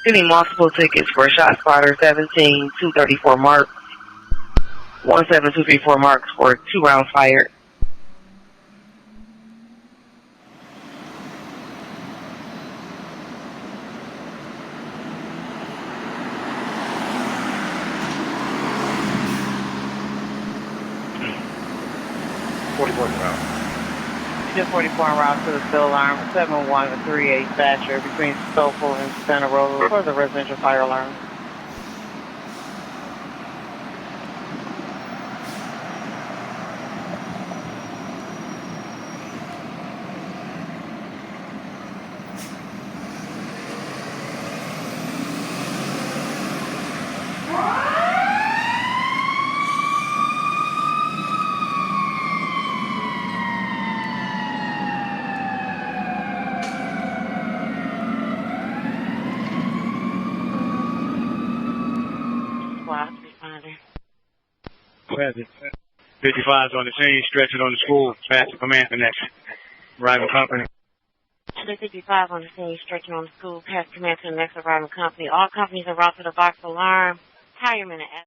You need multiple tickets for Shot Spotter 17-234 mark, 17234 marks for 2 rounds fired. Just 44 en route to the still alarm, 7138 Thatcher between Stoffel and Center Road for the residential fire alarm. Squad responder. Go ahead. 55's on the scene, stretching on the school, fast to command the next arriving company. 55 on the scene, stretching on the school, past command to the next arriving company. All companies en route to the box alarm. Hireman and